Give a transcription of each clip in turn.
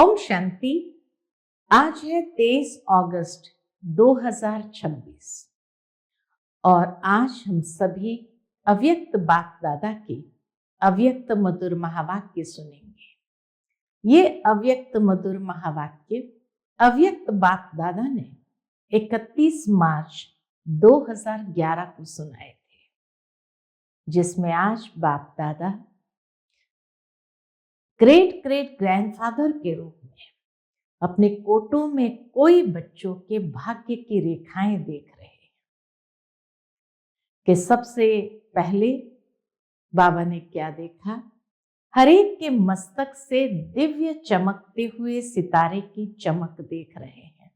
ओम शांति। आज है 23 अगस्त 2026 और आज हम सभी अव्यक्त बाप दादा के अव्यक्त मधुर महावाक्य सुनेंगे। ये अव्यक्त मधुर महावाक्य अव्यक्त बाप दादा ने 31 मार्च 2011 को सुनाए थे, जिसमें आज बाप दादा ग्रेट ग्रेट ग्रैंडफादर के रूप में अपने कोटों में कोई बच्चों के भाग्य की रेखाएं देख रहे हैं कि सबसे पहले बाबा ने क्या देखा। हर एक के मस्तक से दिव्य चमकते हुए सितारे की चमक देख रहे हैं।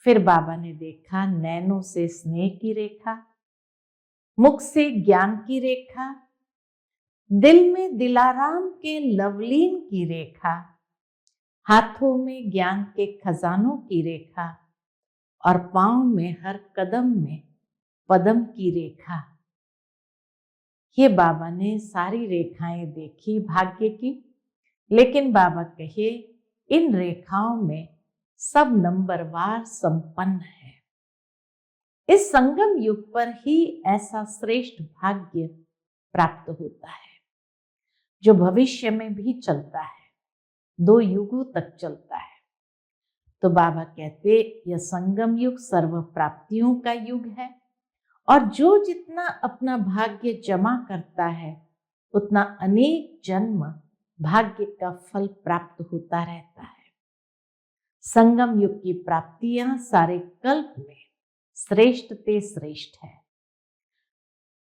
फिर बाबा ने देखा नैनों से स्नेह की रेखा, मुख से ज्ञान की रेखा, दिल में दिलाराम के लवलीन की रेखा, हाथों में ज्ञान के खजानों की रेखा और पांव में हर कदम में पदम की रेखा। ये बाबा ने सारी रेखाएं देखी भाग्य की, लेकिन बाबा कहे इन रेखाओं में सब नंबरवार संपन्न है। इस संगम युग पर ही ऐसा श्रेष्ठ भाग्य प्राप्त होता है जो भविष्य में भी चलता है, 2 युगों तक चलता है। तो बाबा कहते यह संगम युग सर्व प्राप्तियों का युग है और जो जितना अपना भाग्य जमा करता है उतना अनेक जन्म भाग्य का फल प्राप्त होता रहता है। संगम युग की प्राप्तियां सारे कल्प में श्रेष्ठ ते श्रेष्ठ है।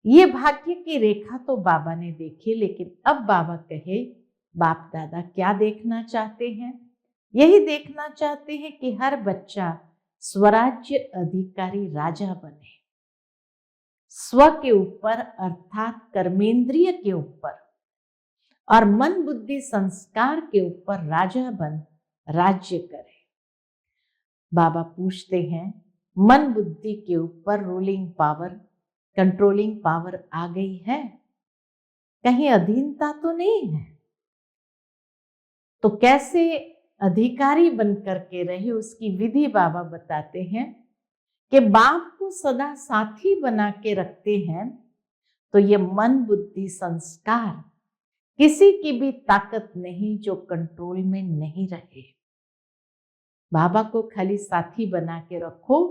ये भाग्य की रेखा तो बाबा ने देखी, लेकिन अब बाबा कहे बाप दादा क्या देखना चाहते हैं? यही देखना चाहते हैं कि हर बच्चा स्वराज्य अधिकारी राजा बने, स्व के ऊपर अर्थात कर्मेंद्रिय के ऊपर और मन बुद्धि संस्कार के ऊपर राजा बन राज्य करे। बाबा पूछते हैं मन बुद्धि के ऊपर रूलिंग पावर, कंट्रोलिंग पावर आ गई है? कहीं अधीनता तो नहीं है? तो कैसे अधिकारी बन करके रहे उसकी विधि बाबा बताते हैं कि बाप को सदा साथी बना के रखते हैं तो ये मन बुद्धि संस्कार किसी की भी ताकत नहीं जो कंट्रोल में नहीं रहे। बाबा को खाली साथी बना के रखो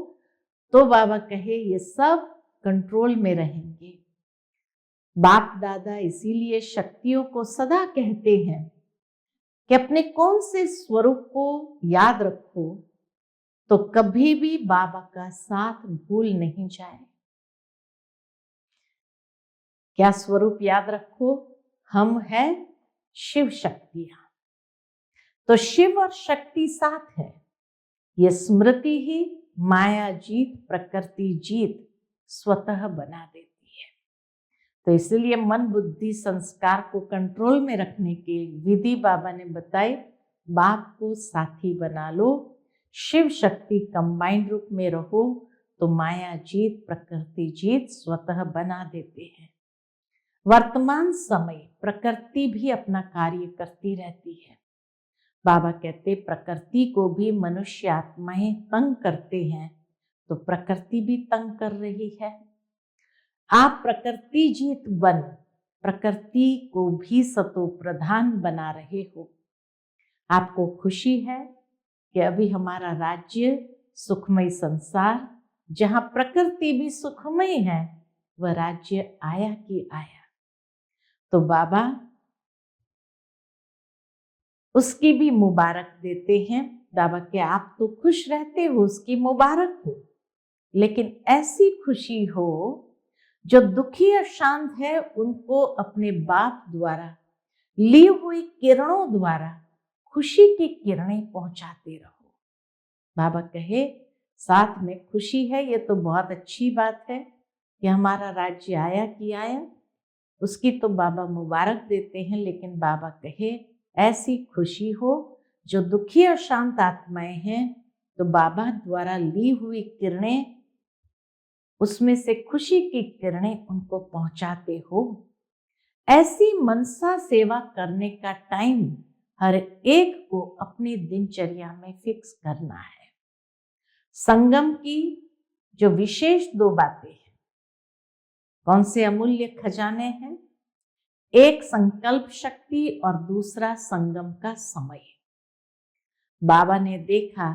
तो बाबा कहे ये सब कंट्रोल में रहेंगे। बाप दादा इसीलिए शक्तियों को सदा कहते हैं कि अपने कौन से स्वरूप को याद रखो तो कभी भी बाबा का साथ भूल नहीं जाए। क्या स्वरूप याद रखो? हम हैं शिव शक्तियां। तो शिव और शक्ति साथ है। ये स्मृति ही माया जीत प्रकृति जीत स्वतः बना देती है। तो इसलिए मन बुद्धि संस्कार को कंट्रोल में रखने की विधि बाबा ने बताई। बाप को साथी बना लो, शिव शक्ति कंबाइंड रूप में रहो तो माया जीत प्रकृति जीत स्वतः बना देते हैं। वर्तमान समय प्रकृति भी अपना कार्य करती रहती है। बाबा कहते प्रकृति को भी मनुष्य आत्माएं तंग करते हैं तो प्रकृति भी तंग कर रही है। आप प्रकृति जीत बन प्रकृति को भी सतो प्रधान बना रहे हो। आपको खुशी है कि अभी हमारा राज्य सुखमय संसार जहां प्रकृति भी सुखमय है वह राज्य आया कि आया। तो बाबा उसकी भी मुबारक देते हैं। बाबा के आप तो खुश रहते हो, उसकी मुबारक हो, लेकिन ऐसी खुशी हो जो दुखी और शांत है उनको अपने बाप द्वारा ली हुई किरणों द्वारा खुशी की किरणें पहुंचाते रहो। बाबा कहे साथ में खुशी है, ये तो बहुत अच्छी बात है कि हमारा राज्य आया कि आया, उसकी तो बाबा मुबारक देते हैं, लेकिन बाबा कहे ऐसी खुशी हो जो दुखी और शांत आत्माएं हैं तो बाबा द्वारा ली हुई किरणें उसमें से खुशी की किरणें उनको पहुंचाते हो। ऐसी मनसा सेवा करने का टाइम हर एक को अपनी दिनचर्या में फिक्स करना है। संगम की जो विशेष 2 बातें हैं, कौन से अमूल्य खजाने हैं? एक संकल्प शक्ति और दूसरा संगम का समय। बाबा ने देखा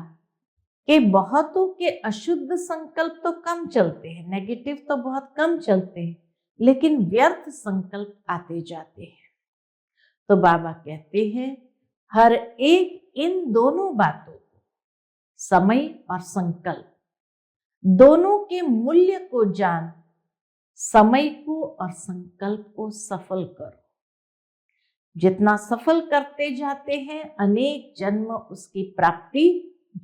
कि बहुतों के अशुद्ध संकल्प तो कम चलते हैं, नेगेटिव तो बहुत कम चलते हैं, लेकिन व्यर्थ संकल्प आते जाते हैं। तो बाबा कहते हैं हर एक इन दोनों बातों को, समय और संकल्प, दोनों के मूल्य को जान समय को और संकल्प को सफल करो। जितना सफल करते जाते हैं अनेक जन्म उसकी प्राप्ति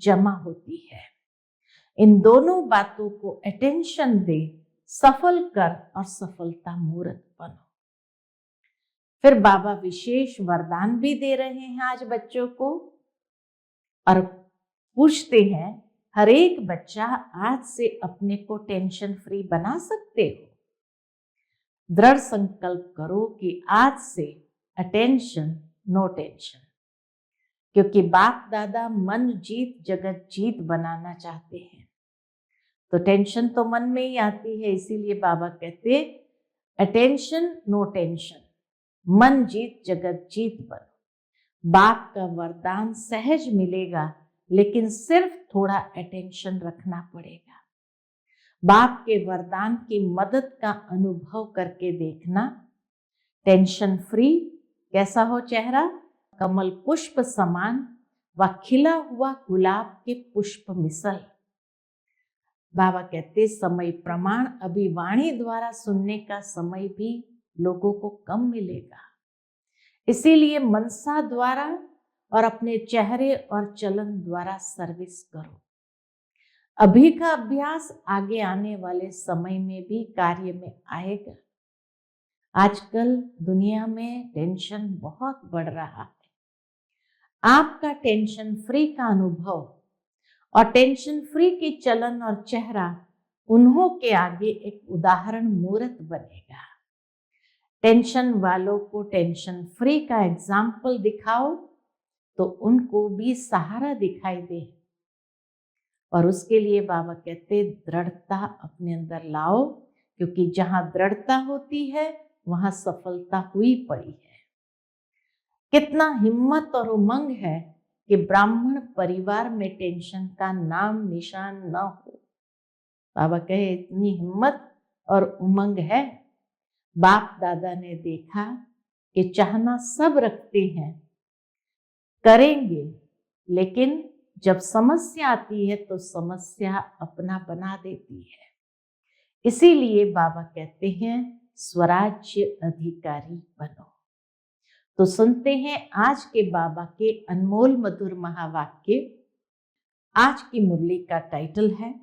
जमा होती है। इन दोनों बातों को अटेंशन दे, सफल कर और सफलता मूर्त बनो। फिर बाबा विशेष वरदान भी दे रहे हैं आज बच्चों को और पूछते हैं हर एक बच्चा आज से अपने को टेंशन फ्री बना सकते हो? दृढ़ संकल्प करो कि आज से अटेंशन नो टेंशन, क्योंकि बाप दादा मन जीत जगत जीत बनाना चाहते हैं। तो टेंशन तो मन में ही आती है, इसीलिए बाबा कहते अटेंशन नो टेंशन, मन जीत जगत जीत बनो। बाप का वरदान सहज मिलेगा, लेकिन सिर्फ थोड़ा अटेंशन रखना पड़ेगा। बाप के वरदान की मदद का अनुभव करके देखना। टेंशन फ्री कैसा हो चेहरा? कमल पुष्प समान व खिला हुआ गुलाब के पुष्प मिसल। बाबा कहते समय प्रमाण अभी वाणी द्वारा सुनने का समय भी लोगों को कम मिलेगा, इसीलिए मनसा द्वारा और अपने चेहरे और चलन द्वारा सर्विस करो। अभी का अभ्यास आगे आने वाले समय में भी कार्य में आएगा। आजकल दुनिया में टेंशन बहुत बढ़ रहा है। आपका टेंशन फ्री का अनुभव और टेंशन फ्री की चलन और चेहरा उन्हों के आगे एक उदाहरण मूर्त बनेगा। टेंशन वालों को टेंशन फ्री का एग्जाम्पल दिखाओ तो उनको भी सहारा दिखाई दे। और उसके लिए बाबा कहते दृढ़ता अपने अंदर लाओ, क्योंकि जहां दृढ़ता होती है वहां सफलता हुई पड़ी है। कितना हिम्मत और उमंग है कि ब्राह्मण परिवार में टेंशन का नाम निशान न हो। बाबा कहे इतनी हिम्मत और उमंग है। बाप दादा ने देखा कि चाहना सब रखते हैं, करेंगे, लेकिन जब समस्या आती है तो समस्या अपना बना देती है। इसीलिए बाबा कहते हैं स्वराज्य अधिकारी बनो। तो सुनते हैं आज के बाबा के अनमोल मधुर महावाक्य। आज की मुरली का टाइटल है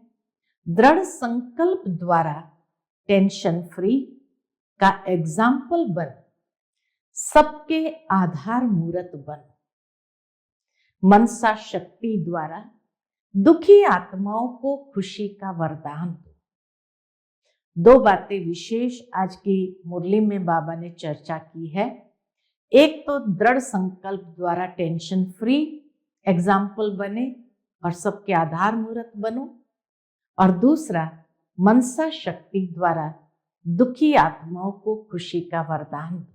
दृढ़ संकल्प द्वारा टेंशन फ्री का एग्जाम्पल बन, सबके आधार मूर्त बन। मनसा शक्ति द्वारा दुखी आत्माओं को खुशी का वरदान दो। 2 बातें विशेष आज की मुरली में बाबा ने चर्चा की है। एक तो दृढ़ संकल्प द्वारा टेंशन फ्री एग्जाम्पल बने और सबके आधार मूर्त बनो, और दूसरा मनसा शक्ति द्वारा दुखी आत्माओं को खुशी का वरदान दो।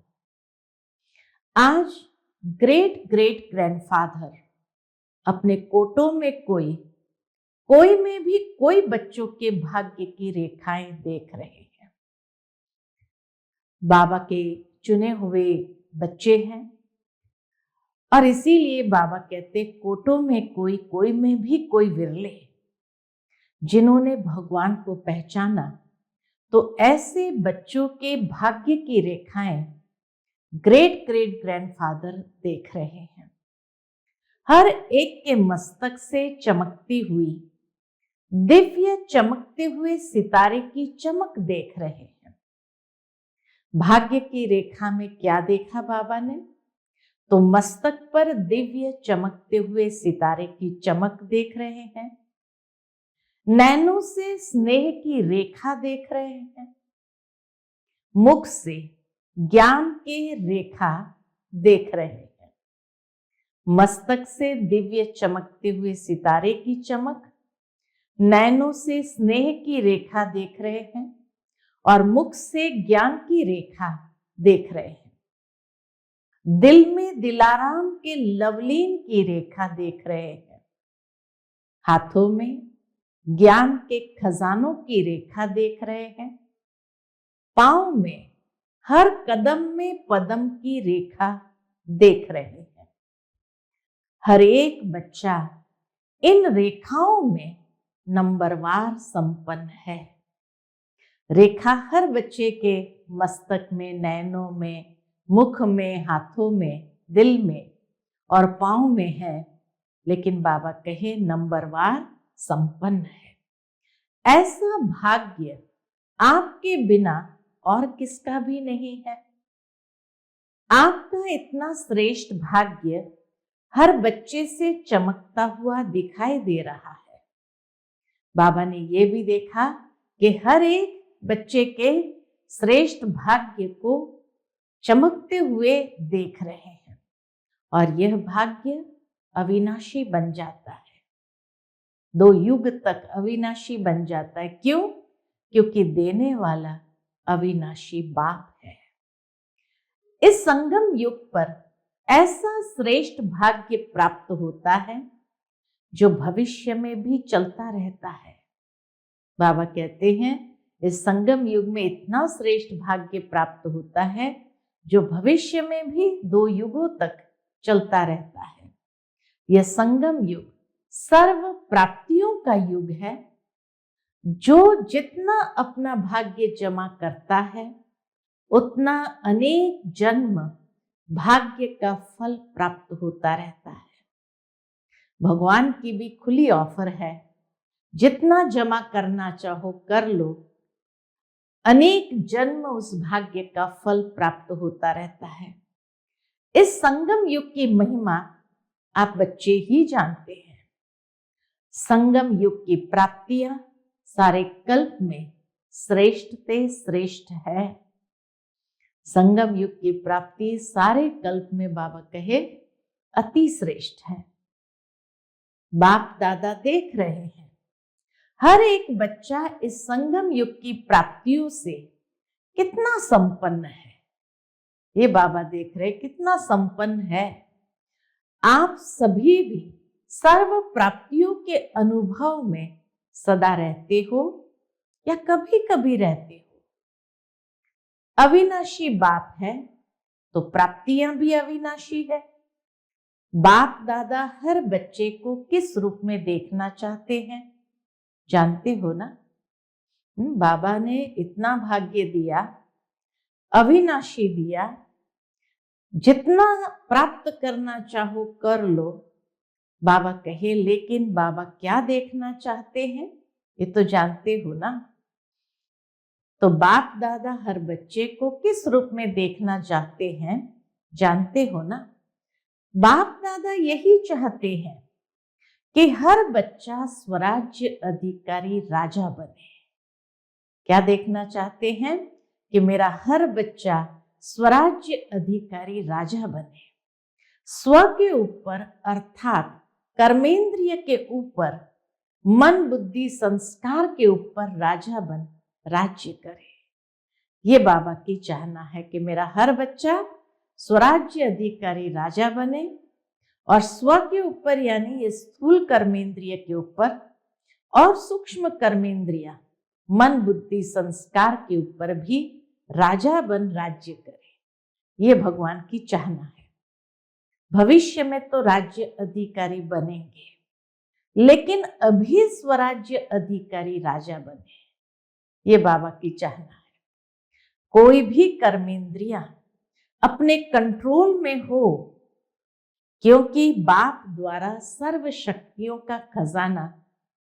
आज ग्रेट ग्रेट ग्रैंडफादर अपने कोटों में कोई में भी कोई बच्चों के भाग्य की रेखाएं देख रहे हैं। बाबा के चुने हुए बच्चे हैं और इसीलिए बाबा कहते कोटों में कोई में भी कोई विरले जिन्होंने भगवान को पहचाना। तो ऐसे बच्चों के भाग्य की रेखाएं ग्रेट ग्रेट ग्रैंडफादर देख रहे हैं। हर एक के मस्तक से चमकती हुई दिव्य चमकते हुए सितारे की चमक देख रहे हैं। भाग्य की रेखा में क्या देखा बाबा ने? तो मस्तक पर दिव्य चमकते हुए सितारे की चमक देख रहे हैं, नैनों से स्नेह की रेखा देख रहे हैं, मुख से ज्ञान की रेखा देख रहे हैं। मस्तक से दिव्य चमकते हुए सितारे की चमक, नैनों से स्नेह की रेखा देख रहे हैं और मुख से ज्ञान की रेखा देख रहे हैं। दिल में दिलाराम के लवलीन की रेखा देख रहे हैं। हाथों में ज्ञान के खजानों की रेखा देख रहे हैं। पांव में हर कदम में पदम की रेखा देख रहे हैं। हर एक बच्चा इन रेखाओं में नंबरवार संपन्न है। रेखा हर बच्चे के मस्तक में, नैनों में, मुख में, हाथों में, दिल में और पांव में है, लेकिन बाबा कहे नंबरवार संपन्न है। ऐसा भाग्य आपके बिना और किसका भी नहीं है। आपका इतना श्रेष्ठ भाग्य हर बच्चे से चमकता हुआ दिखाई दे रहा है। बाबा ने ये भी देखा कि हर एक बच्चे के श्रेष्ठ भाग्य को चमकते हुए देख रहे हैं और यह भाग्य अविनाशी बन जाता है। 2 युग तक अविनाशी बन जाता है। क्यों? क्योंकि देने वाला अविनाशी बाप है। इस संगम युग पर ऐसा श्रेष्ठ भाग्य प्राप्त होता है जो भविष्य में भी चलता रहता है। बाबा कहते हैं इस संगम युग में इतना श्रेष्ठ भाग्य प्राप्त होता है जो भविष्य में भी 2 युगों तक चलता रहता है। यह संगम युग सर्व प्राप्तियों का युग है। जो जितना अपना भाग्य जमा करता है उतना अनेक जन्म भाग्य का फल प्राप्त होता रहता है। भगवान की भी खुली ऑफर है, जितना जमा करना चाहो कर लो, अनेक जन्म उस भाग्य का फल प्राप्त होता रहता है। इस संगम युग की महिमा आप बच्चे ही जानते हैं। संगम युग की प्राप्तियां सारे कल्प में श्रेष्ठ से श्रेष्ठ है। संगम युग की प्राप्ति सारे कल्प में बाबा कहे अति श्रेष्ठ है। बाप दादा देख रहे हैं हर एक बच्चा इस संगम युग की प्राप्तियों से कितना संपन्न है। ये बाबा देख रहे कितना संपन्न है। आप सभी भी सर्व प्राप्तियों के अनुभव में सदा रहते हो या कभी कभी रहते हो। अविनाशी बाप है तो प्राप्तियां भी अविनाशी है। बाप दादा हर बच्चे को किस रूप में देखना चाहते हैं जानते हो ना। बाबा ने इतना भाग्य दिया, अविनाशी दिया, जितना प्राप्त करना चाहो कर लो। बाबा कहे लेकिन बाबा क्या देखना चाहते हैं ये तो जानते हो ना। तो बाप दादा हर बच्चे को किस रूप में देखना चाहते हैं जानते हो ना। बाप दादा यही चाहते हैं कि हर बच्चा स्वराज्य अधिकारी राजा बने। क्या देखना चाहते हैं कि मेरा हर बच्चा स्वराज्य अधिकारी राजा बने। स्व के ऊपर अर्थात कर्मेंद्रिय के ऊपर, मन बुद्धि संस्कार के ऊपर राजा बन राज्य करे। ये बाबा की चाहना है कि मेरा हर बच्चा स्वराज्य अधिकारी राजा बने और स्व के ऊपर यानी ये स्थूल कर्मेंद्रिय के ऊपर और सूक्ष्म कर्मेंद्रिय मन बुद्धि संस्कार के ऊपर भी राजा बन राज्य करे। ये भगवान की चाहना है। भविष्य में तो राज्य अधिकारी बनेंगे, लेकिन अभी स्वराज्य अधिकारी राजा बने। ये बाबा की चाहना है। कोई भी कर्मेंद्रिया अपने कंट्रोल में हो, क्योंकि बाप द्वारा सर्व शक्तियों का खजाना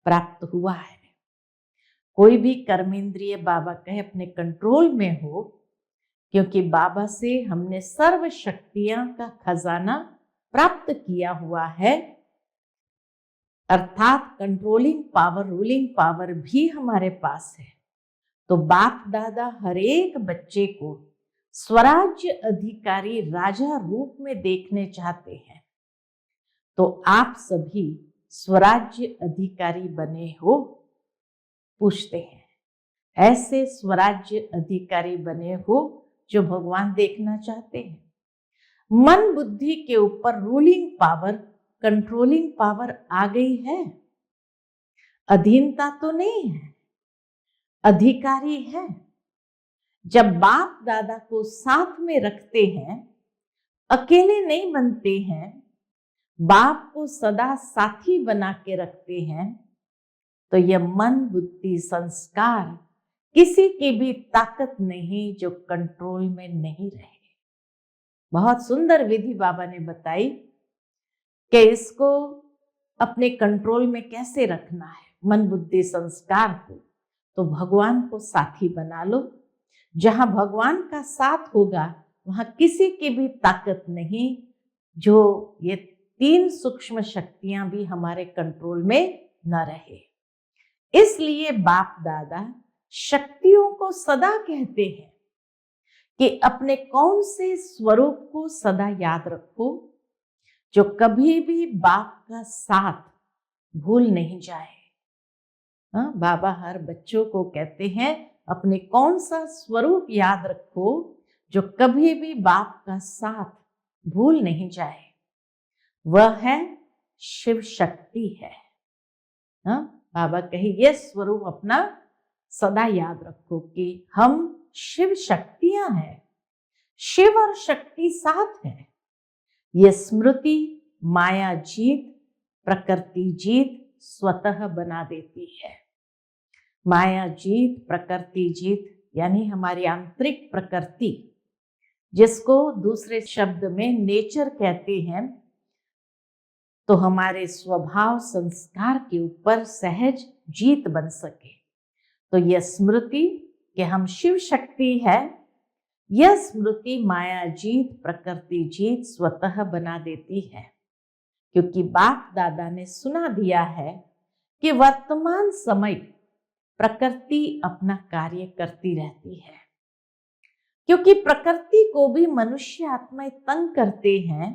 प्राप्त हुआ है। कोई भी कर्मेंद्रिय बाबा कहे अपने कंट्रोल में हो, क्योंकि बाबा से हमने सर्व शक्तियां का खजाना प्राप्त किया हुआ है। अर्थात कंट्रोलिंग पावर, रूलिंग पावर भी हमारे पास है। तो बाप दादा हर एक बच्चे को स्वराज्य अधिकारी राजा रूप में देखने चाहते हैं। तो आप सभी स्वराज्य अधिकारी बने हो? पूछते हैं। ऐसे स्वराज्य अधिकारी बने हो जो भगवान देखना चाहते हैं? मन बुद्धि के ऊपर रूलिंग पावर, कंट्रोलिंग पावर आ गई है? अधीनता तो नहीं है, अधिकारी है। जब बाप दादा को साथ में रखते हैं, अकेले नहीं बनते हैं, बाप को सदा साथी बना के रखते हैं, तो यह मन बुद्धि संस्कार किसी की भी ताकत नहीं जो कंट्रोल में नहीं रहे। बहुत सुंदर विधि बाबा ने बताई कि इसको अपने कंट्रोल में कैसे रखना है, मन बुद्धि संस्कार को। तो भगवान को साथी बना लो। जहां भगवान का साथ होगा वहां किसी की भी ताकत नहीं जो ये 3 सूक्ष्म शक्तियां भी हमारे कंट्रोल में न रहे। इसलिए बाप दादा शक्तियों को सदा कहते हैं कि अपने कौन से स्वरूप को सदा याद रखो जो कभी भी बाप का साथ भूल नहीं जाए। हाँ, बाबा हर बच्चों को कहते हैं अपने कौन सा स्वरूप याद रखो जो कभी भी बाप का साथ भूल नहीं जाए। वह है शिव शक्ति है। हाँ, बाबा कहे ये स्वरूप अपना सदा याद रखो कि हम शिव शक्तियां हैं। शिव और शक्ति साथ है। ये स्मृति माया जीत, प्रकृति जीत स्वतः बना देती है। माया जीत, प्रकृति जीत यानी हमारी आंतरिक प्रकृति, जिसको दूसरे शब्द में नेचर कहते हैं, तो हमारे स्वभाव संस्कार के ऊपर सहज जीत बन सके। तो यह स्मृति कि हम शिव शक्ति है, यह स्मृति माया जीत, प्रकृति जीत स्वतः बना देती है। क्योंकि बाप दादा ने सुना दिया है कि वर्तमान समय प्रकृति अपना कार्य करती रहती है। क्योंकि प्रकृति को भी मनुष्य आत्माएं तंग करते हैं,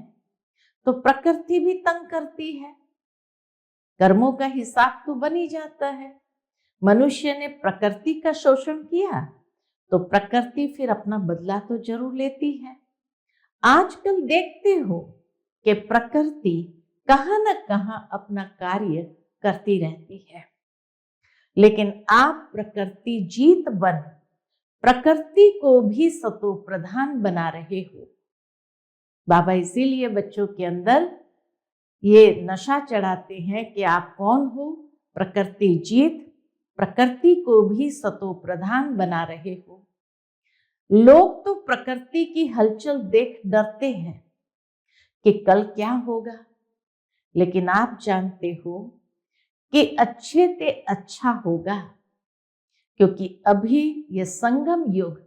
तो प्रकृति भी तंग करती है। कर्मों का हिसाब तो बन ही जाता है। मनुष्य ने प्रकृति का शोषण किया तो प्रकृति फिर अपना बदला तो जरूर लेती है। आजकल देखते हो कि प्रकृति कहां न कहां अपना कार्य करती रहती है, लेकिन आप प्रकृति जीत बन प्रकृति को भी सतो प्रधान बना रहे हो। बाबा इसीलिए बच्चों के अंदर ये नशा चढ़ाते हैं कि आप कौन हो, प्रकृति जीत, प्रकृति को भी सतो प्रधान बना रहे हो। लोग तो प्रकृति की हलचल देख डरते हैं कि कल क्या होगा, लेकिन आप जानते हो कि अच्छे से अच्छा होगा, क्योंकि अभी ये संगम युग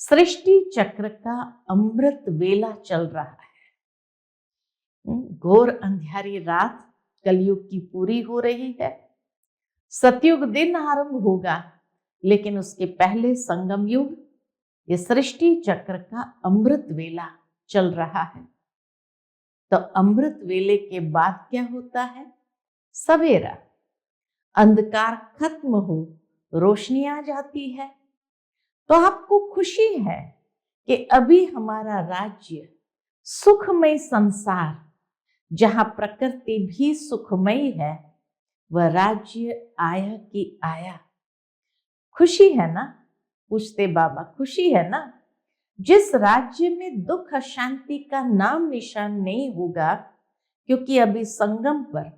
सृष्टि चक्र का अमृत वेला चल रहा है। घोर अंधियारी रात कलयुग की पूरी हो रही है। सतयुग दिन आरंभ होगा, लेकिन उसके पहले संगम युग, ये सृष्टि चक्र का अमृत वेला चल रहा है। तो अमृत वेले के बाद क्या होता है? सवेरा, अंधकार खत्म हो, रोशनी आ जाती है। तो आपको खुशी है कि अभी हमारा राज्य सुखमय संसार, जहां प्रकृति भी सुखमयी है, वह राज्य आया कि आया। खुशी है ना? पूछते बाबा, खुशी है ना? जिस राज्य में दुख अशांति का नाम निशान नहीं होगा, क्योंकि अभी संगम पर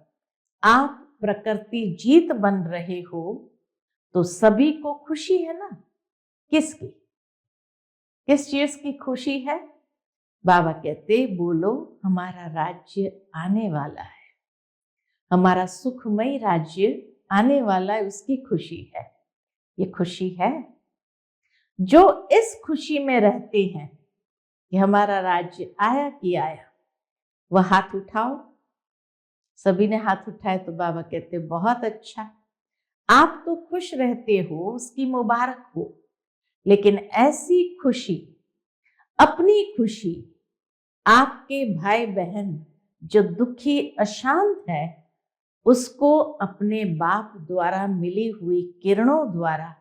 आप प्रकृति जीत बन रहे हो, तो सभी को खुशी है ना? किसकी? किस चीज की खुशी है? बाबा कहते बोलो हमारा राज्य आने वाला है, हमारा सुखमय राज्य आने वाला है, उसकी खुशी है। ये खुशी है। जो इस खुशी में रहते हैं कि हमारा राज्य आया कि आया, वह हाथ उठाओ। सभी ने हाथ उठाए तो बाबा कहते बहुत अच्छा, आप तो खुश रहते हो, उसकी मुबारक हो। लेकिन ऐसी खुशी, अपनी खुशी आपके भाई बहन जो दुखी अशांत है उसको अपने बाप द्वारा मिली हुई किरणों द्वारा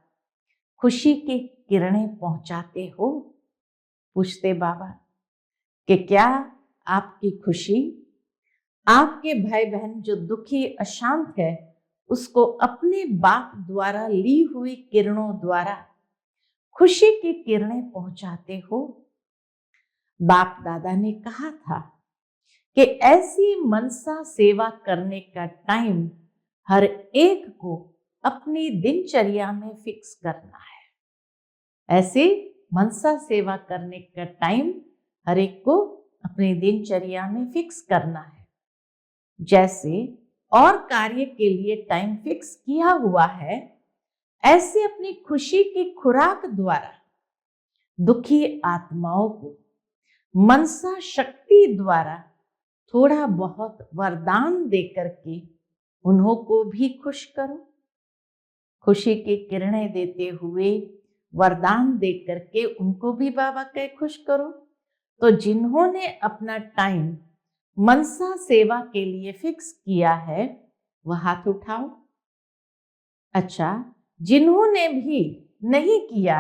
खुशी की किरणें पहुंचाते हो? पूछते बाबा कि क्या आपकी खुशी आपके भाई बहन जो दुखी अशांत है उसको अपने बाप द्वारा ली हुई किरणों द्वारा खुशी की किरणें पहुंचाते हो? बाप दादा ने कहा था कि ऐसी मनसा सेवा करने का टाइम हर एक को अपनी दिनचर्या में फिक्स करना है। ऐसे मनसा सेवा करने का टाइम हर एक को अपनी दिनचर्या में फिक्स करना है। जैसे और कार्य के लिए टाइम फिक्स किया हुआ है, ऐसे अपनी खुशी की खुराक द्वारा दुखी आत्माओं को मनसा शक्ति द्वारा थोड़ा बहुत वरदान देकर के उन्हों को भी खुश करो। खुशी की किरणें देते हुए वरदान देकर के उनको भी बाबा के खुश करो। तो जिन्होंने अपना टाइम मनसा सेवा के लिए फिक्स किया है वह हाथ उठाओ। अच्छा, जिन्होंने भी नहीं किया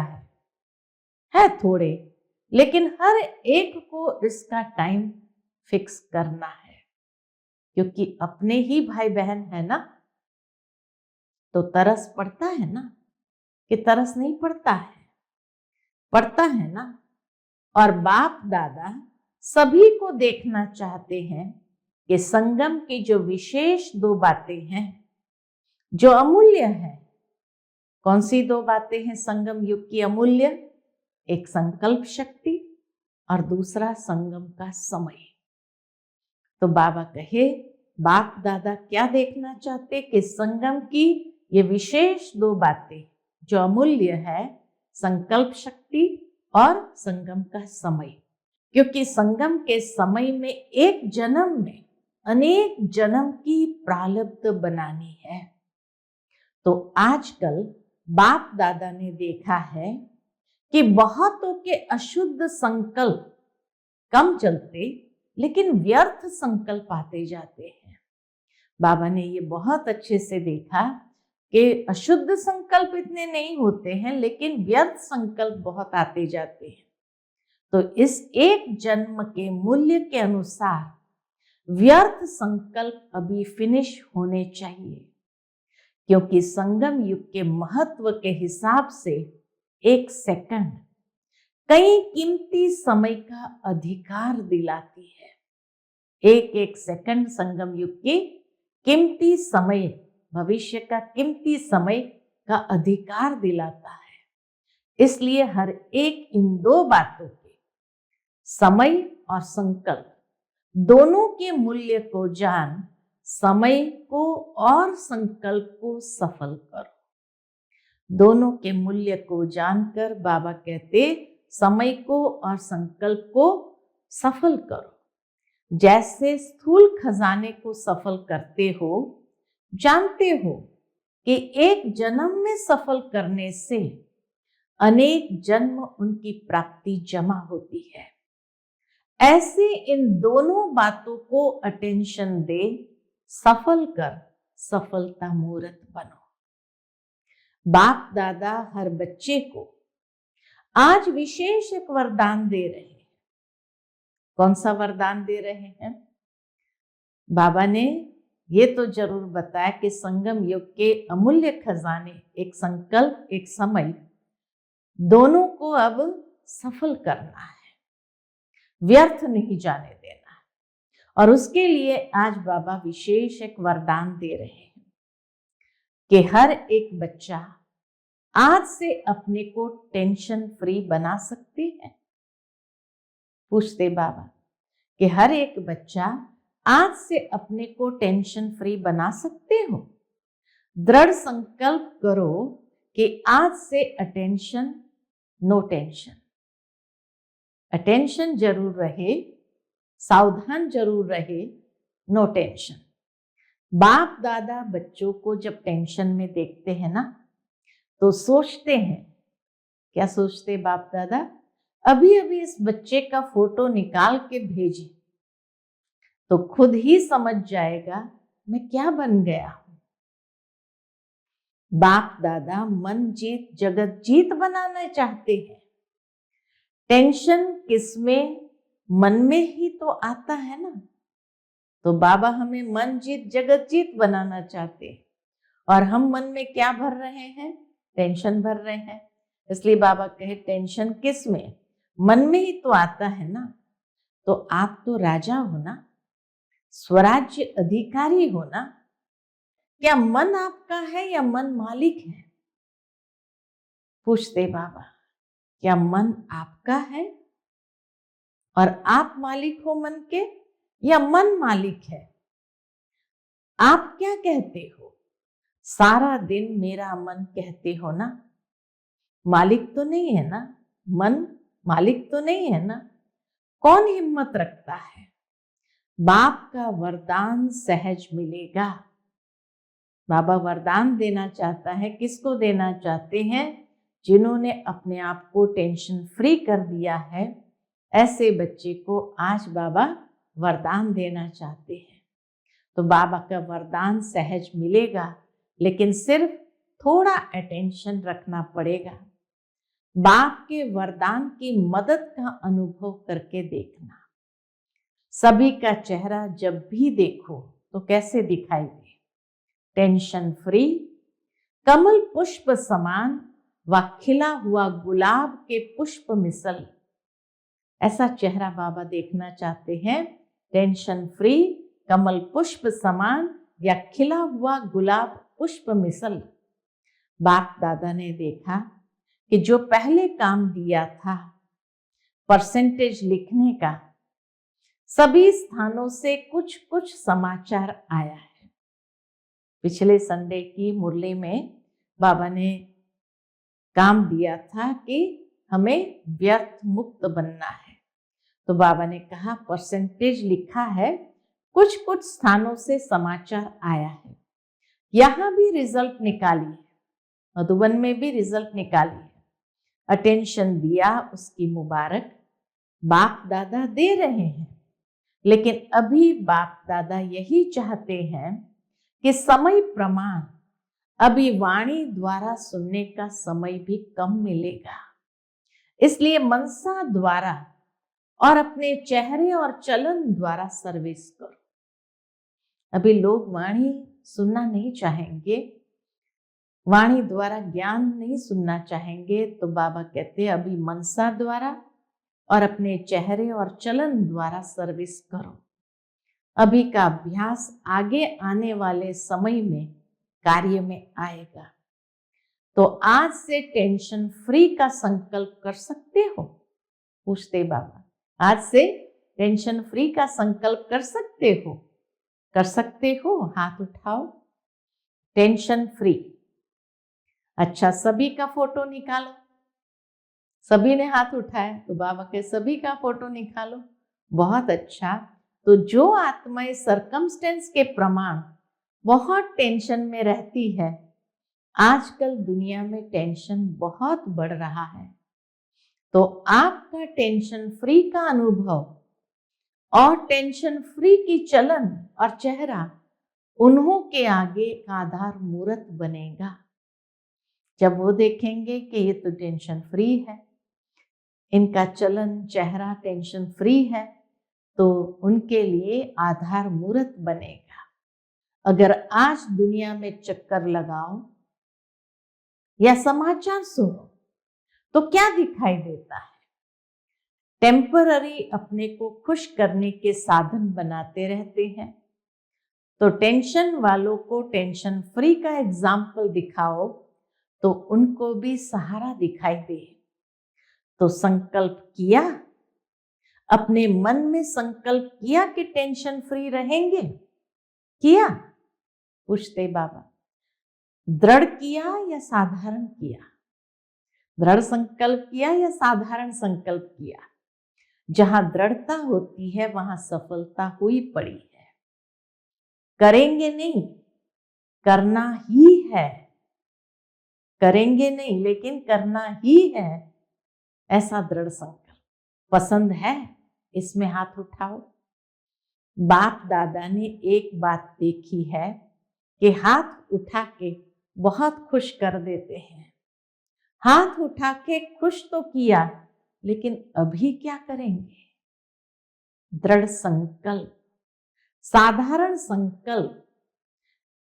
है थोड़े, लेकिन हर एक को इसका टाइम फिक्स करना है, क्योंकि अपने ही भाई बहन है ना, तो तरस पड़ता है ना कि तरस नहीं पड़ता है? पड़ता है ना। और बाप दादा सभी को देखना चाहते हैं कि संगम की जो विशेष दो बातें हैं जो अमूल्य है। कौन सी दो बातें हैं संगम युग की अमूल्य? एक संकल्प शक्ति और दूसरा संगम का समय। तो बाबा कहे, बाप दादा क्या देखना चाहते कि संगम की ये विशेष दो बातें जो अमूल्य है, संकल्प शक्ति और संगम का समय। क्योंकि संगम के समय में एक जन्म में अनेक जन्म की प्रारब्ध बनानी है। तो आजकल बाप दादा ने देखा है कि बहुतों के अशुद्ध संकल्प कम चलते, लेकिन व्यर्थ संकल्प आते जाते हैं। बाबा ने ये बहुत अच्छे से देखा कि अशुद्ध संकल्प इतने नहीं होते हैं, लेकिन व्यर्थ संकल्प बहुत आते जाते हैं। तो इस एक जन्म के मूल्य के अनुसार व्यर्थ संकल्प अभी फिनिश होने चाहिए, क्योंकि संगम युग के महत्व के हिसाब से एक सेकंड कई कीमती समय का अधिकार दिलाती है। एक एक सेकंड संगम युग की कीमती समय, भविष्य का कीमती समय का अधिकार दिलाता है। इसलिए हर एक इन दो बातों के, समय और संकल्प, दोनों के मूल्य को जान समय को और संकल्प को सफल करो। दोनों के मूल्य को जानकर बाबा कहते समय को और संकल्प को सफल करो। जैसे स्थूल खजाने को सफल करते हो, जानते हो कि एक जन्म में सफल करने से अनेक जन्म उनकी प्राप्ति जमा होती है। ऐसे इन दोनों बातों को अटेंशन दे, सफल कर सफलता मूर्त बनो। बाप दादा हर बच्चे को आज विशेष एक वरदान दे रहे हैं। कौन सा वरदान दे रहे हैं? बाबा ने ये तो जरूर बताया कि संगम युग के अमूल्य खजाने, एक संकल्प एक समय, दोनों को अब सफल करना है, व्यर्थ नहीं जाने देना है। और उसके लिए आज बाबा विशेष एक वरदान दे रहे हैं कि हर एक बच्चा आज से अपने को टेंशन फ्री बना सकते हैं। पूछते बाबा कि हर एक बच्चा आज से अपने को टेंशन फ्री बना सकते हो? दृढ़ संकल्प करो कि आज से अटेंशन, नो टेंशन। अटेंशन जरूर रहे, सावधान जरूर रहे, नो टेंशन। बाप दादा बच्चों को जब टेंशन में देखते हैं ना, तो सोचते हैं, क्या सोचते बाप दादा? अभी अभी इस बच्चे का फोटो निकाल के भेजे तो खुद ही समझ जाएगा मैं क्या बन गया हूं। बाप दादा मन जीत जगत जीत बनाना चाहते हैं। टेंशन किसमें? मन में ही तो आता है ना। तो बाबा हमें मन जीत जगत जीत बनाना चाहते हैं, और हम मन में क्या भर रहे हैं? टेंशन भर रहे हैं। इसलिए बाबा कहे टेंशन किस में? मन में ही तो आता है ना। तो आप तो राजा हो ना, स्वराज्य अधिकारी हो ना। क्या मन आपका है या मन मालिक है? पूछते बाबा, क्या मन आपका है और आप मालिक हो मन के, या मन मालिक है? आप क्या कहते हो? सारा दिन मेरा मन कहते हो ना। मालिक तो नहीं है ना, मन मालिक तो नहीं है ना। कौन हिम्मत रखता है? बाप का वरदान सहज मिलेगा। बाबा वरदान देना चाहता है। किसको देना चाहते हैं? जिन्होंने अपने आप को टेंशन फ्री कर दिया है, ऐसे बच्चे को आज बाबा वरदान देना चाहते हैं। तो बाबा का वरदान सहज मिलेगा, लेकिन सिर्फ थोड़ा अटेंशन रखना पड़ेगा। बाप के वरदान की मदद का अनुभव करके देखना। सभी का चेहरा जब भी देखो तो कैसे दिखाई दे? टेंशन फ्री, कमल पुष्प समान व खिला हुआ गुलाब के पुष्प मिसल। ऐसा चेहरा बाबा देखना चाहते हैं। टेंशन फ्री, कमल पुष्प समान या खिला हुआ गुलाब पुष्प मिसल। बाप दादा ने देखा कि जो पहले काम दिया था परसेंटेज लिखने का, सभी स्थानों से कुछ कुछ समाचार आया है। पिछले संडे की मुरली में बाबा ने काम दिया था कि हमें व्यर्थ मुक्त बनना है। तो बाबा ने कहा परसेंटेज लिखा है, कुछ कुछ स्थानों से समाचार आया है। यहां भी रिजल्ट निकाली है, मधुबन में भी रिजल्ट निकाली है। अटेंशन दिया, उसकी मुबारक। बाप दादा दे रहे हैं, लेकिन अभी बाप दादा यही चाहते हैं कि समय प्रमाण, अभी वाणी द्वारा सुनने का समय भी कम मिलेगा। इसलिए मनसा द्वारा और अपने चेहरे और चलन द्वारा सर्विस करो। अभी लोग वाणी सुनना नहीं चाहेंगे, वाणी द्वारा ज्ञान नहीं सुनना चाहेंगे। तो बाबा कहते हैं अभी मनसा द्वारा और अपने चेहरे और चलन द्वारा सर्विस करो। अभी का अभ्यास आगे आने वाले समय में कार्य में आएगा। तो आज से टेंशन फ्री का संकल्प कर सकते हो? पूछते बाबा, आज से टेंशन फ्री का संकल्प कर सकते हो? कर सकते हो? हाथ उठाओ। Tension free. अच्छा, सभी का फोटो निकालो। सभी ने हाथ उठाया, तो बाबा के सभी का फोटो निकालो। बहुत अच्छा। तो जो आत्माएं सरकमस्टेंस के प्रमाण बहुत टेंशन में रहती है, आजकल दुनिया में टेंशन बहुत बढ़ रहा है, तो आपका टेंशन फ्री का अनुभव और टेंशन फ्री की चलन और चेहरा उन्हों के आगे आधार मूर्त बनेगा। जब वो देखेंगे कि ये तो टेंशन फ्री है, इनका चलन चेहरा टेंशन फ्री है, तो उनके लिए आधार मूर्त बनेगा। अगर आज दुनिया में चक्कर लगाओ या समाचार सुनो तो क्या दिखाई देता है? टेम्पररी अपने को खुश करने के साधन बनाते रहते हैं। तो टेंशन वालों को टेंशन फ्री का एग्जाम्पल दिखाओ तो उनको भी सहारा दिखाई दे। तो संकल्प किया, अपने मन में संकल्प किया कि टेंशन फ्री रहेंगे? किया? पूछते बाबा, दृढ़ किया या साधारण किया? दृढ़ संकल्प किया या साधारण संकल्प किया? जहां दृढ़ता होती है वहां सफलता हुई पड़ी है। करेंगे नहीं, करना ही है। करेंगे नहीं लेकिन करना ही है, ऐसा दृढ़ संकल्प पसंद है? इसमें हाथ उठाओ। बाप दादा ने एक बात देखी है कि हाथ उठा के बहुत खुश कर देते हैं। हाथ उठा के खुश तो किया, लेकिन अभी क्या करेंगे? दृढ़ संकल्प, साधारण संकल्प,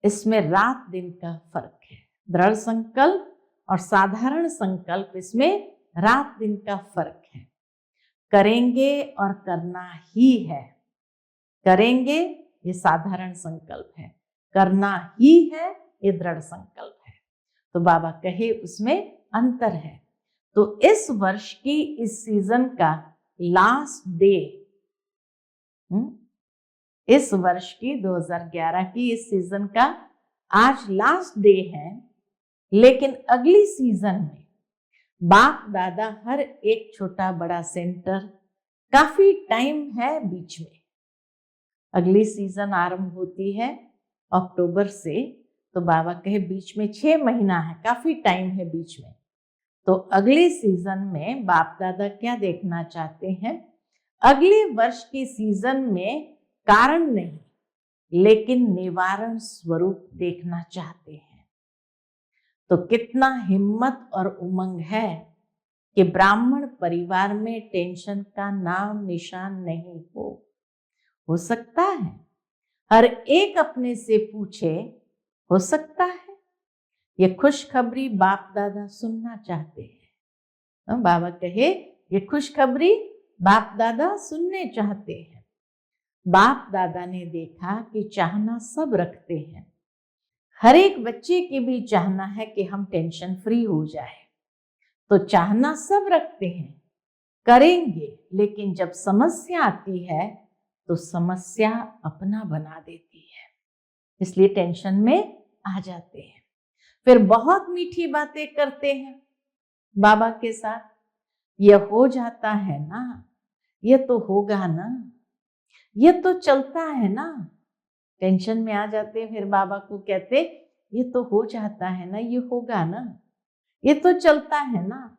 इसमें रात दिन का फर्क है। दृढ़ संकल्प और साधारण संकल्प, इसमें रात दिन का फर्क है। करेंगे और करना ही है। करेंगे, ये साधारण संकल्प है। करना ही है, ये दृढ़ संकल्प है। तो बाबा कहे उसमें अंतर है। तो इस वर्ष की, इस सीजन का लास्ट डे, इस वर्ष की 2011 की इस सीजन का आज लास्ट डे है। लेकिन अगली सीजन में बाप दादा हर एक छोटा बड़ा सेंटर, काफी टाइम है बीच में। अगली सीजन आरंभ होती है अक्टूबर से, तो बाबा कहे बीच में 6 महीना है, काफी टाइम है बीच में। तो अगले सीजन में बाप दादा क्या देखना चाहते हैं? अगले वर्ष की सीजन में कारण नहीं, लेकिन निवारण स्वरूप देखना चाहते हैं। तो कितना हिम्मत और उमंग है कि ब्राह्मण परिवार में टेंशन का नाम निशान नहीं हो सकता है हर एक अपने से पूछे, हो सकता है? ये खुशखबरी बाप दादा सुनना चाहते हैं। बाबा कहे ये खुशखबरी बाप दादा सुनने चाहते हैं। बाप दादा ने देखा कि चाहना सब रखते हैं। हर एक बच्चे की भी चाहना है कि हम टेंशन फ्री हो जाए। तो चाहना सब रखते हैं, करेंगे, लेकिन जब समस्या आती है तो समस्या अपना बना देती है, इसलिए टेंशन में आ जाते हैं। फिर बहुत मीठी बातें करते हैं बाबा के साथ। ये हो जाता है ना, ये तो होगा ना, ये तो चलता है ना। टेंशन में आ जाते हैं, फिर बाबा को कहते ये तो हो जाता है ना, ये होगा ना, ये तो चलता है ना।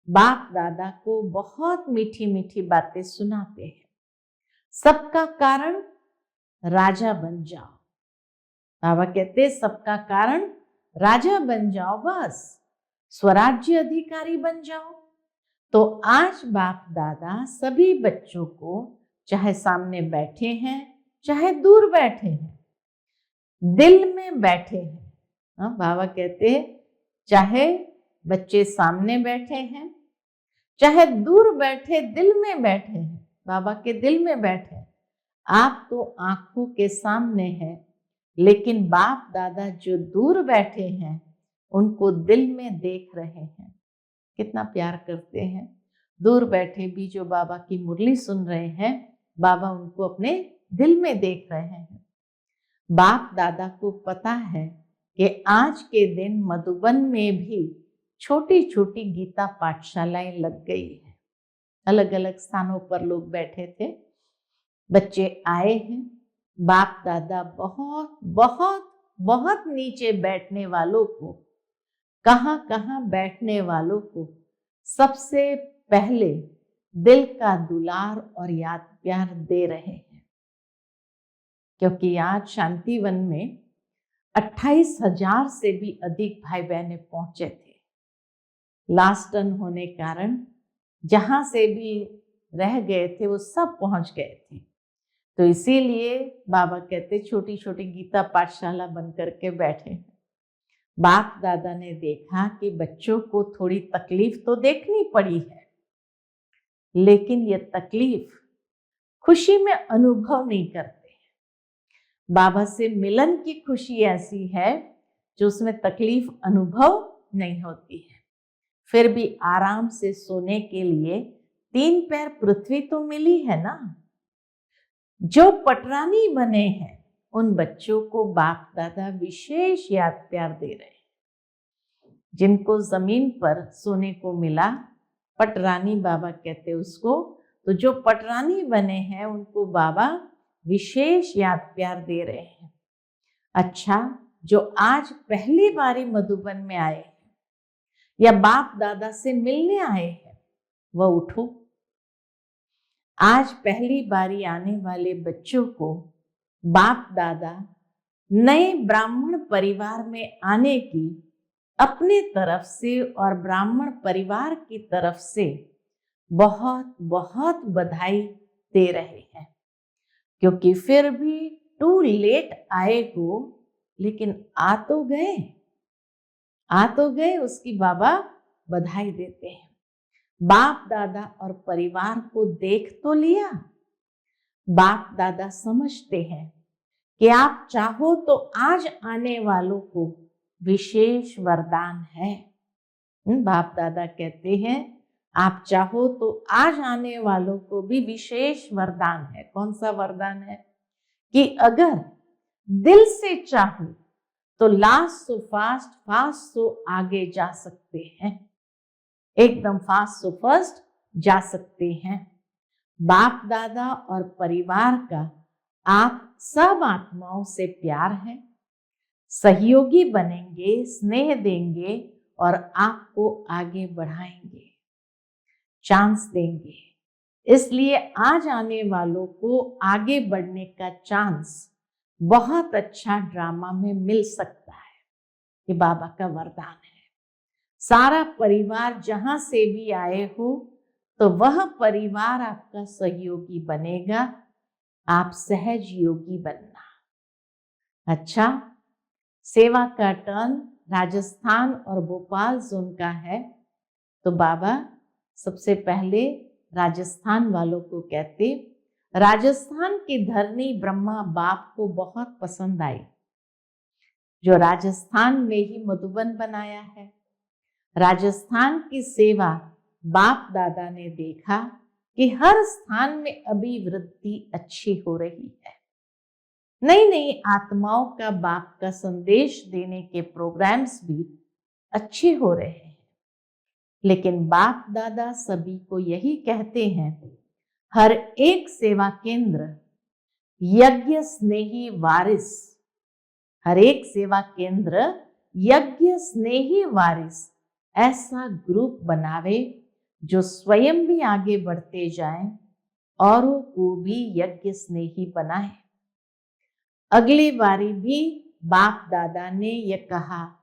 बाप दादा को बहुत मीठी मीठी बातें सुनाते हैं। सबका कारण राजा बन जाओ। बाबा कहते सबका कारण राजा बन जाओ, बस स्वराज्य अधिकारी बन जाओ। तो आज बाप दादा सभी बच्चों को, चाहे सामने बैठे हैं चाहे दूर बैठे हैं, दिल में बैठे हैं। बाबा कहते हैं चाहे बच्चे सामने बैठे हैं चाहे दूर बैठे, दिल में बैठे हैं, बाबा के दिल में बैठे। आप तो आंखों के सामने हैं, लेकिन बाप दादा जो दूर बैठे हैं उनको दिल में देख रहे हैं। कितना प्यार करते हैं। दूर बैठे भी जो बाबा की मुरली सुन रहे हैं, बाबा उनको अपने दिल में देख रहे हैं। बाप दादा को पता है कि आज के दिन मधुबन में भी छोटी छोटी गीता पाठशालाएं लग गई है। अलग अलग स्थानों पर लोग बैठे थे, बच्चे आए हैं। बाप दादा बहुत बहुत बहुत नीचे बैठने वालों को, कहाँ कहाँ बैठने वालों को सबसे पहले दिल का दुलार और याद प्यार दे रहे हैं। क्योंकि आज शांतिवन में 28,000 से भी अधिक भाई बहने पहुंचे थे। लास्ट टर्न होने कारण जहां से भी रह गए थे वो सब पहुंच गए थे। तो इसीलिए बाबा कहते छोटी छोटी गीता पाठशाला बन करके बैठे हैं। बाप दादा ने देखा कि बच्चों को थोड़ी तकलीफ तो देखनी पड़ी है, लेकिन ये तकलीफ खुशी में अनुभव नहीं करते। बाबा से मिलन की खुशी ऐसी है जो उसमें तकलीफ अनुभव नहीं होती है। फिर भी आराम से सोने के लिए 3 पैर पृथ्वी तो मिली है ना। जो पटरानी बने हैं उन बच्चों को बाप दादा विशेष याद प्यार दे रहे हैं। जिनको जमीन पर सोने को मिला, पटरानी बाबा कहते उसको, तो जो पटरानी बने हैं उनको बाबा विशेष याद प्यार दे रहे हैं। अच्छा, जो आज पहली बारी मधुबन में आए हैं या बाप दादा से मिलने आए हैं, वह उठो। आज पहली बारी आने वाले बच्चों को बाप दादा नए ब्राह्मण परिवार में आने की अपने तरफ से और ब्राह्मण परिवार की तरफ से बहुत बहुत बधाई दे रहे हैं, क्योंकि फिर भी टू लेट आए हो, लेकिन आ तो गए, उसकी बाबा बधाई देते हैं। बाप दादा और परिवार को देख तो लिया। बाप दादा समझते हैं कि आप चाहो तो आज आने वालों को विशेष वरदान है। बाप दादा कहते हैं आप चाहो तो आज आने वालों को भी विशेष वरदान है। कौन सा वरदान है? कि अगर दिल से चाहो तो last so fast, fast so आगे जा सकते हैं, एकदम फास्ट सो फर्स्ट जा सकते हैं। बाप दादा और परिवार का आप सब आत्माओं से प्यार है, सहयोगी बनेंगे, स्नेह देंगे और आपको आगे बढ़ाएंगे, चांस देंगे। इसलिए आज आने वालों को आगे बढ़ने का चांस बहुत अच्छा ड्रामा में मिल सकता है। ये बाबा का वरदान है। सारा परिवार जहां से भी आए हो तो वह परिवार आपका सहयोगी बनेगा, आप सहज योगी बनना। अच्छा, सेवा का टर्न राजस्थान और भोपाल जोन का है, तो बाबा सबसे पहले राजस्थान वालों को कहते, राजस्थान की धरनी ब्रह्मा बाप को बहुत पसंद आई, जो राजस्थान में ही मधुबन बनाया है। राजस्थान की सेवा बाप दादा ने देखा कि हर स्थान में अभी वृद्धि अच्छी हो रही है। नई नई आत्माओं का बाप का संदेश देने के प्रोग्राम्स भी अच्छे हो रहे हैं। लेकिन बाप दादा सभी को यही कहते हैं, हर एक सेवा केंद्र यज्ञ स्नेही वारिस, हर एक सेवा केंद्र यज्ञ स्नेही वारिस ऐसा ग्रुप बनावे जो स्वयं भी आगे बढ़ते जाएं, औरों को भी यज्ञ स्नेही बनाए। अगली बारी भी बाप दादा ने यह कहा,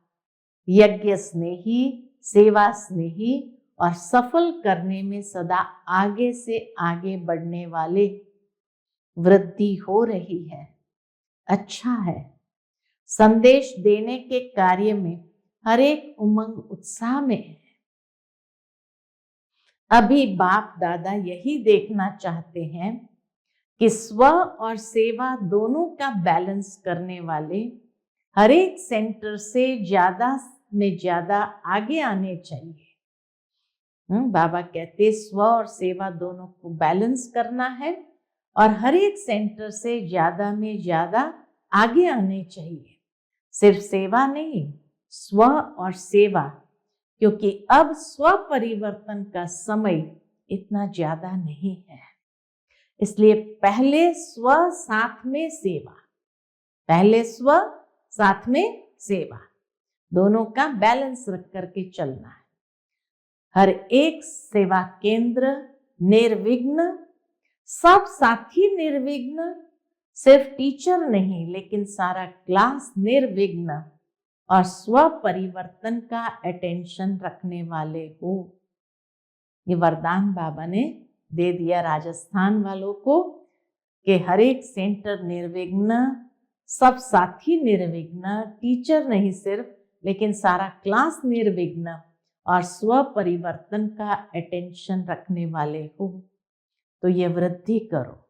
यज्ञ स्नेही, सेवा स्नेही और सफल करने में सदा आगे से आगे बढ़ने वाले वृद्धि हो रही है। अच्छा है, संदेश देने के कार्य में हर एक उमंग उत्साह में है। अभी बाप दादा यही देखना चाहते हैं कि स्व और सेवा दोनों का बैलेंस करने वाले हर एक सेंटर से ज्यादा में ज्यादा आगे आने चाहिए। बाबा कहते स्व और सेवा दोनों को बैलेंस करना है और हर एक सेंटर से ज्यादा में ज्यादा आगे आने चाहिए। सिर्फ सेवा नहीं, स्व और सेवा, क्योंकि अब स्व परिवर्तन का समय इतना ज्यादा नहीं है। इसलिए पहले स्व साथ में सेवा, पहले स्व साथ में सेवा, दोनों का बैलेंस रख करके चलना है। हर एक सेवा केंद्र निर्विघ्न, सब साथी निर्विघ्न, सिर्फ टीचर नहीं लेकिन सारा क्लास निर्विघ्न और स्व परिवर्तन का अटेंशन रखने वाले हो। ये वरदान बाबा ने दे दिया राजस्थान वालों को कि हर एक सेंटर निर्विघ्न, सब साथी निर्विघ्न, टीचर नहीं सिर्फ लेकिन सारा क्लास निर्विघ्न और स्व परिवर्तन का अटेंशन रखने वाले हो। तो ये वृद्धि करो,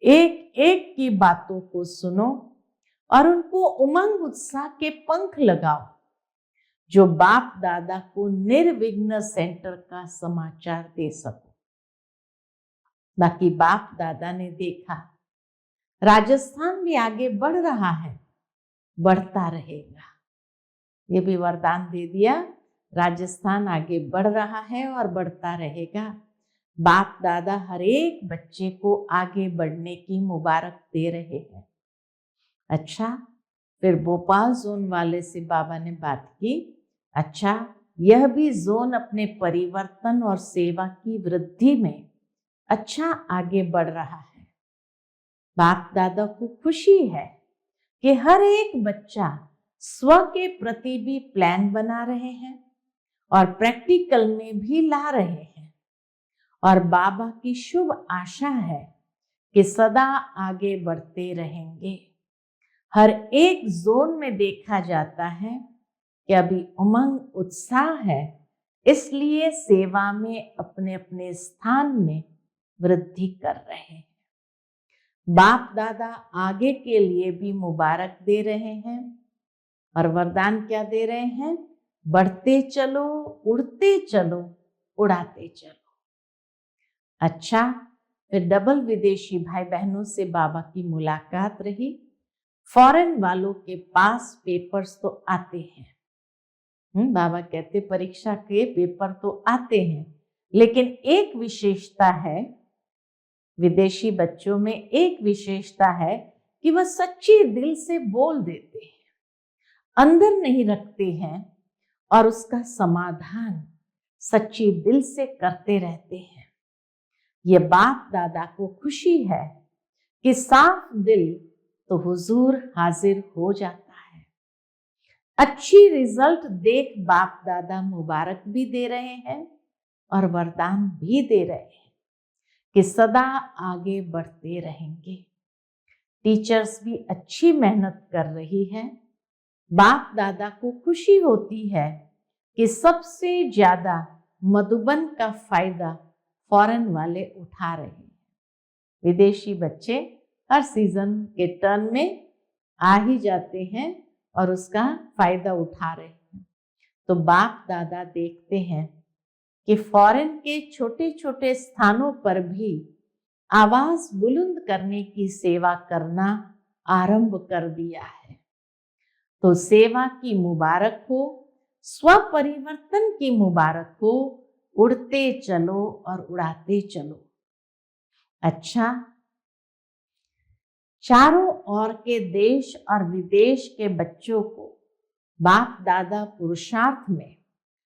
एक एक की बातों को सुनो और उनको उमंग उत्साह के पंख लगाओ, जो बाप दादा को निर्विघ्न सेंटर का समाचार दे सको। बाकी बाप दादा ने देखा राजस्थान भी आगे बढ़ रहा है, बढ़ता रहेगा। ये भी वरदान दे दिया, राजस्थान आगे बढ़ रहा है और बढ़ता रहेगा। बाप दादा हर एक बच्चे को आगे बढ़ने की मुबारक दे रहे हैं। अच्छा, फिर भोपाल जोन वाले से बाबा ने बात की, अच्छा यह भी जोन अपने परिवर्तन और सेवा की वृद्धि में अच्छा आगे बढ़ रहा है। बाप दादा को खुशी है कि हर एक बच्चा स्व के प्रति भी प्लान बना रहे हैं और प्रैक्टिकल में भी ला रहे हैं। और बाबा की शुभ आशा है कि सदा आगे बढ़ते रहेंगे। हर एक जोन में देखा जाता है कि अभी उमंग उत्साह है, इसलिए सेवा में अपने अपने स्थान में वृद्धि कर रहे हैं। बाप दादा आगे के लिए भी मुबारक दे रहे हैं और वरदान क्या दे रहे हैं? बढ़ते चलो, उड़ते चलो, उड़ाते चलो। अच्छा, फिर डबल विदेशी भाई बहनों से बाबा की मुलाकात रही। फॉरेन वालों के पास पेपर्स तो आते हैं, बाबा कहते परीक्षा के पेपर तो आते हैं, लेकिन एक विशेषता है, विदेशी बच्चों में एक विशेषता है कि वह सच्चे दिल से बोल देते हैं, अंदर नहीं रखते हैं और उसका समाधान सच्चे दिल से करते रहते हैं। ये बाप दादा को खुशी है कि साफ दिल तो हुजूर हाजिर हो जाता है। अच्छी रिजल्ट देख बाप दादा मुबारक भी दे रहे हैं और वरदान भी दे रहे हैं कि सदा आगे बढ़ते रहेंगे। टीचर्स भी अच्छी मेहनत कर रही है। बाप दादा को खुशी होती है कि सबसे ज्यादा मधुबन का फायदा फॉरेन वाले उठा रहे हैं। विदेशी बच्चे हर सीजन के टर्न में आ ही जाते हैं और उसका फायदा उठा रहे हैं। तो बाप दादा देखते हैं कि फॉरेन के छोटे छोटे स्थानों पर भी आवाज बुलंद करने की सेवा करना आरंभ कर दिया है। तो सेवा की मुबारक हो, स्व परिवर्तन की मुबारक हो, उड़ते चलो और उड़ाते चलो। अच्छा, चारों ओर के देश और विदेश के बच्चों को बाप दादा पुरुषार्थ में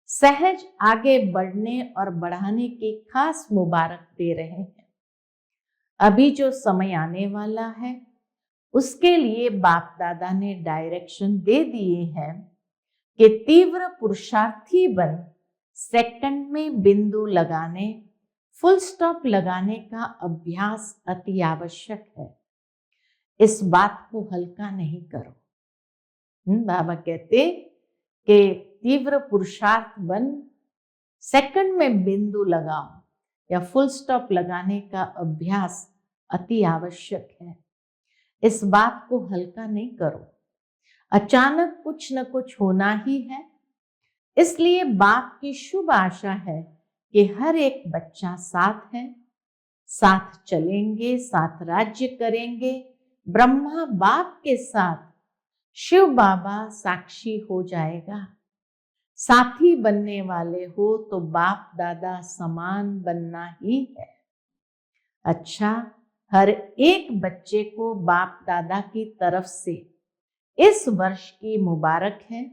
सहज आगे बढ़ने और बढ़ाने की खास मुबारक दे रहे हैं। अभी जो समय आने वाला है उसके लिए बाप दादा ने डायरेक्शन दे दिए हैं कि तीव्र पुरुषार्थी बन सेकंड में बिंदु लगाने, फुल स्टॉप लगाने का अभ्यास अति आवश्यक है। इस बात को हल्का नहीं करो। बाबा कहते कि तीव्र पुरुषार्थ बन सेकंड में बिंदु लगाओ या फुल स्टॉप लगाने का अभ्यास अति आवश्यक है। इस बात को हल्का नहीं करो। अचानक कुछ न कुछ होना ही है, इसलिए बाप की शुभ आशा है कि हर एक बच्चा साथ है, साथ चलेंगे, साथ राज्य करेंगे। ब्रह्मा बाप के साथ शिव बाबा साक्षी हो जाएगा। साथी बनने वाले हो तो बाप दादा समान बनना ही है। अच्छा, हर एक बच्चे को बाप दादा की तरफ से इस वर्ष की मुबारक है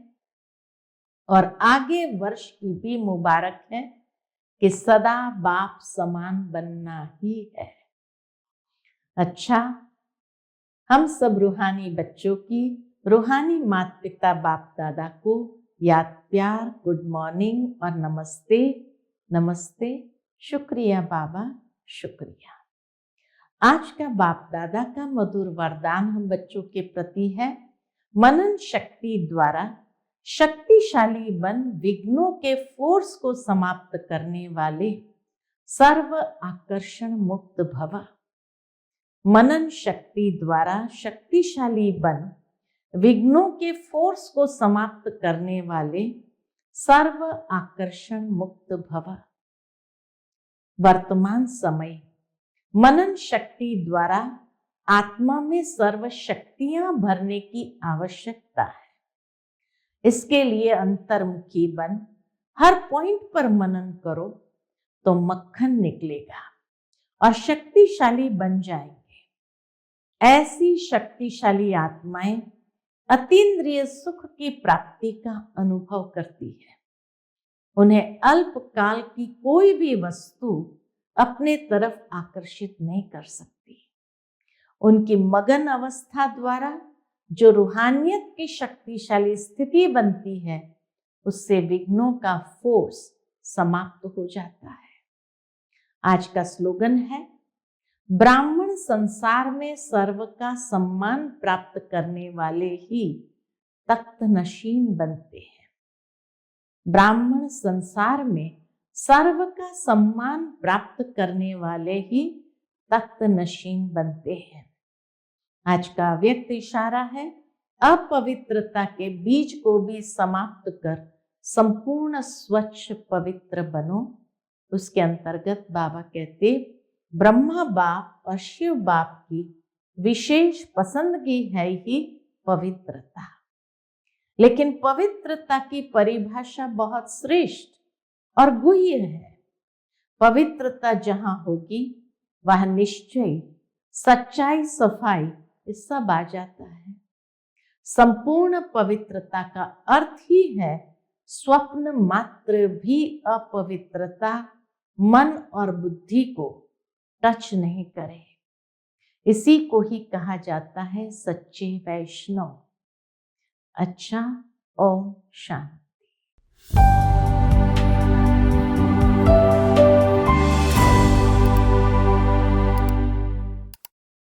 और आगे वर्ष की भी मुबारक है कि सदा बाप समान बनना ही है। अच्छा, हम सब रूहानी बच्चों की रूहानी माता पिता बाप दादा को याद प्यार, गुड मॉर्निंग और नमस्ते। नमस्ते, शुक्रिया बाबा, शुक्रिया। आज का बाप दादा का मधुर वरदान हम बच्चों के प्रति है, मनन शक्ति द्वारा शक्तिशाली बन विघ्नों के फोर्स को समाप्त करने वाले सर्व आकर्षण मुक्त भव। मनन शक्ति द्वारा शक्तिशाली बन विघ्नों के फोर्स को समाप्त करने वाले सर्व आकर्षण मुक्त भव। वर्तमान समय मनन शक्ति द्वारा आत्मा में सर्व शक्तियां भरने की आवश्यकता है। इसके लिए अंतर्मुखी बन हर पॉइंट पर मनन करो तो मक्खन निकलेगा और शक्तिशाली बन जाएंगे। ऐसी शक्तिशाली आत्माएं अतीन्द्रिय सुख की प्राप्ति का अनुभव करती है। उन्हें अल्पकाल की कोई भी वस्तु अपने तरफ आकर्षित नहीं कर सकती। उनकी मगन अवस्था द्वारा जो रूहानियत की शक्तिशाली स्थिति बनती है, उससे विघ्नों का फोर्स समाप्त हो जाता है। आज का स्लोगन है, ब्राह्मण संसार में सर्व का सम्मान प्राप्त करने वाले ही तख्त नशीन बनते हैं। ब्राह्मण संसार में सर्व का सम्मान प्राप्त करने वाले ही तख्त नशीन बनते हैं। आज का व्यक्त इशारा है, अपवित्रता के बीज को भी समाप्त कर संपूर्ण स्वच्छ पवित्र बनो। उसके अंतर्गत बाबा कहते, ब्रह्मा बाप और शिव बाप की विशेष पसंदगी है ही पवित्रता। लेकिन पवित्रता की परिभाषा बहुत श्रेष्ठ और गुह्य है। पवित्रता जहां होगी वह निश्चय, सच्चाई, सफाई, ये सब आ जाता है। संपूर्ण पवित्रता का अर्थ ही है स्वप्न मात्र भी अपवित्रता मन और बुद्धि को टच नहीं करे। इसी को ही कहा जाता है सच्चे वैष्णव। अच्छा, ओम शांति।